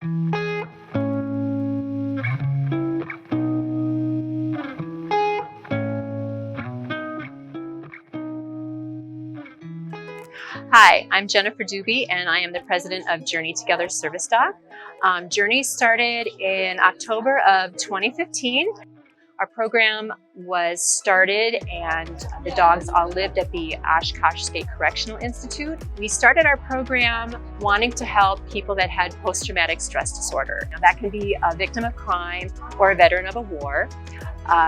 Hi, I'm Jennifer Doobie, and I am the president of Journey Together Service Dog. Journey started in October of 2015. Our program was started and the dogs all lived at the Oshkosh State Correctional Institute. We started our program wanting to help people that had post-traumatic stress disorder. Now, that can be a victim of crime or a veteran of a war.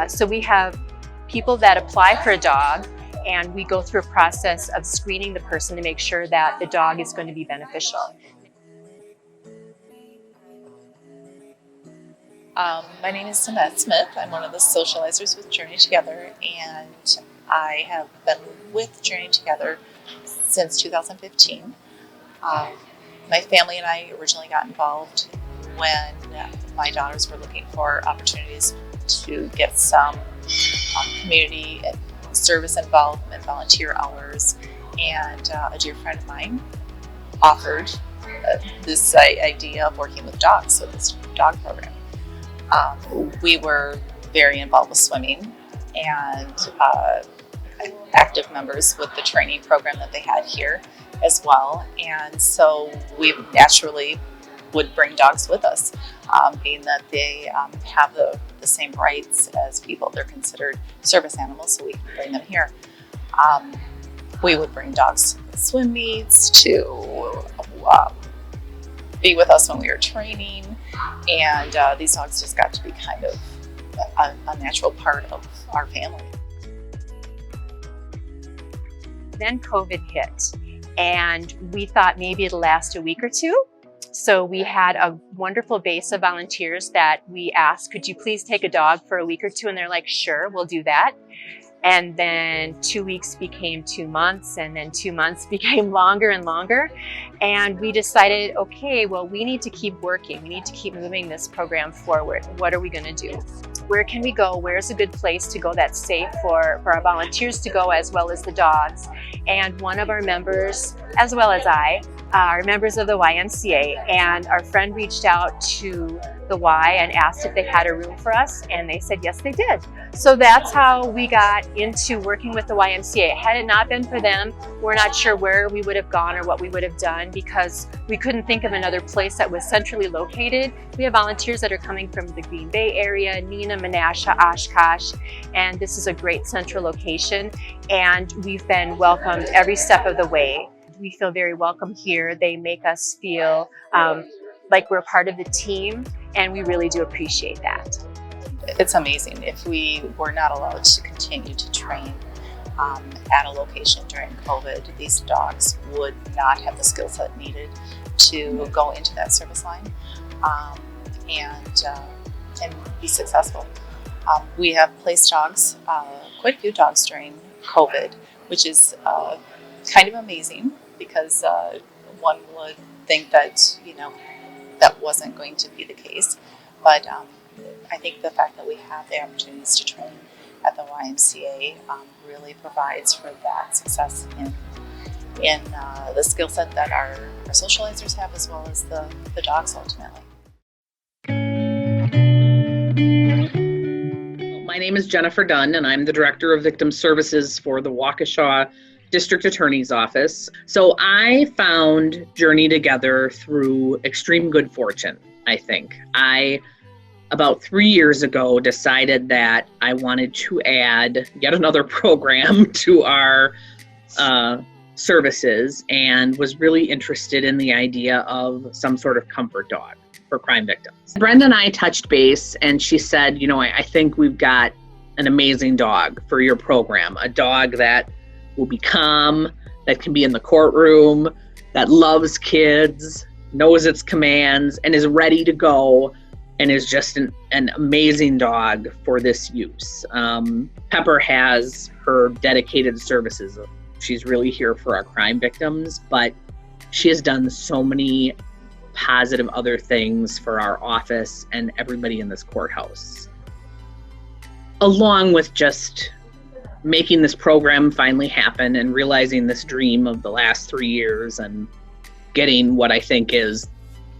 So we have people that apply for a dog, and we go through a process of screening the person to make sure that the dog is going to be beneficial. My name is Annette Smith. I'm one of the socializers with Journey Together, and I have been with Journey Together since 2015. My family and I originally got involved when my daughters were looking for opportunities to get some community service involvement, volunteer hours, and a dear friend of mine offered this idea of working with dogs, with this dog program. We were very involved with swimming and active members with the training program that they had here as well. And so we naturally would bring dogs with us, being that they have the same rights as people. They're considered service animals, so we can bring them here. We would bring dogs to swim meets, to be with us when we were training, and these dogs just got to be kind of a natural part of our family. Then COVID hit, and we thought maybe it'll last a week or two. So we had a wonderful base of volunteers that we asked, could you please take a dog for a week or two? And they're like, sure, we'll do that. And then 2 weeks became 2 months, and then 2 months became longer and longer. And we decided, okay, well, we need to keep working. We need to keep moving this program forward. What are we going to do? Where can we go? Where's a good place to go that's safe for our volunteers to go, as well as the dogs? And one of our members, as well as I, are members of the YMCA, and our friend reached out to the Y and asked if they had a room for us, and they said yes, they did. So that's how we got into working with the YMCA. Had it not been for them, we're not sure where we would have gone or what we would have done, because we couldn't think of another place that was centrally located. We have volunteers that are coming from the Green Bay area, Neenah, Menasha, Oshkosh, and this is a great central location, and we've been welcomed every step of the way. We feel very welcome here. They make us feel like we're part of the team, and we really do appreciate that. It's amazing. If we were not allowed to continue to train at a location during COVID, these dogs would not have the skill set needed to go into that service line and be successful. We have placed dogs, quite a few dogs during COVID, which is kind of amazing, because one would think that, that wasn't going to be the case. But I think the fact that we have the opportunities to train at the YMCA really provides for that success in the skill set that our socializers have, as well as the dogs ultimately. My name is Jennifer Dunn, and I'm the Director of Victim Services for the WAUKESHA District Attorney's Office. So I found Journey Together through extreme good fortune, I think. I, about 3 years ago, decided that I wanted to add yet another program to our services, and was really interested in the idea of some sort of comfort dog for crime victims. Brenda and I touched base, and she said, I think we've got an amazing dog for your program, a dog that will be calm, that can be in the courtroom, that loves kids, knows its commands, and is ready to go, and is just an amazing dog for this use. Pepper has her dedicated services. She's really here for our crime victims, but she has done so many positive other things for our office and everybody in this courthouse. Along with just making this program finally happen and realizing this dream of the last 3 years and getting what I think is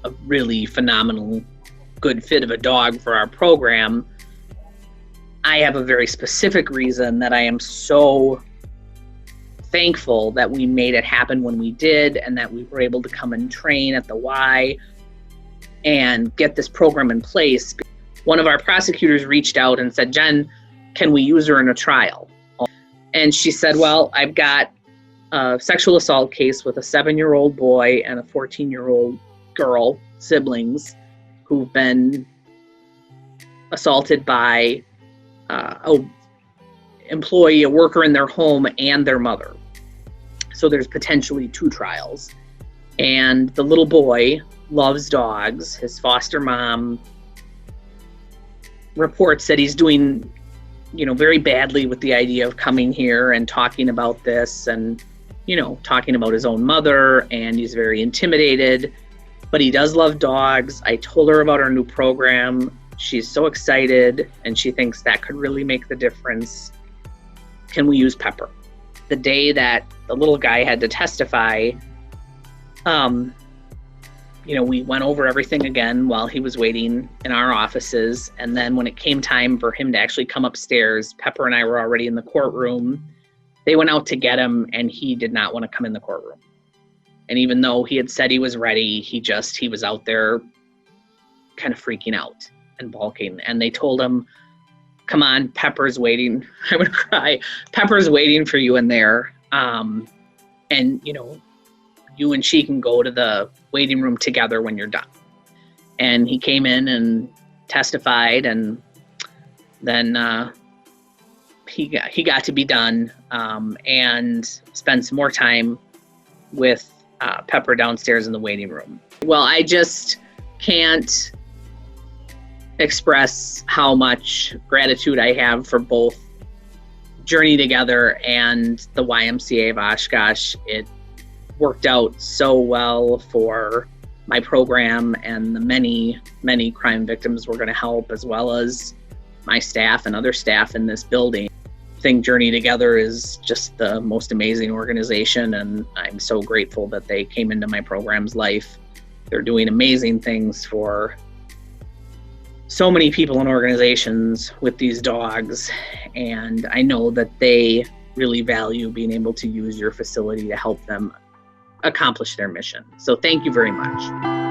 a really phenomenal, good fit of a dog for our program, I have a very specific reason that I am so thankful that we made it happen when we did, and that we were able to come and train at the Y and get this program in place. One of our prosecutors reached out and said, Jen, can we use her in a trial? And she said, well, I've got a sexual assault case with a 7-year-old boy and a 14-year-old girl, siblings, who've been assaulted by a employee, a worker in their home, and their mother. So there's potentially 2 trials. And the little boy loves dogs. His foster mom reports that he's doing, very badly with the idea of coming here and talking about this and, talking about his own mother, and he's very intimidated, but he does love dogs. I told her about our new program. She's so excited, and she thinks that could really make the difference. Can we use Pepper? The day that the little guy had to testify, we went over everything again while he was waiting in our offices. And then when it came time for him to actually come upstairs, Pepper and I were already in the courtroom. They went out to get him, and he did not want to come in the courtroom. And even though he had said he was ready, he was out there kind of freaking out and balking. And they told him, come on, Pepper's waiting. I would cry. Pepper's waiting for you in there. And you and she can go to the waiting room together when you're done. And he came in and testified, and then he got to be done and spend some more time with Pepper downstairs in the waiting room. Well, I just can't express how much gratitude I have for both Journey Together and the YMCA of Oshkosh. It worked out so well for my program and the many, many crime victims we're going to help, as well as my staff and other staff in this building. I think Journey Together is just the most amazing organization, and I'm so grateful that they came into my program's life. They're doing amazing things for so many people and organizations with these dogs, and I know that they really value being able to use your facility to help them accomplish their mission. So thank you very much.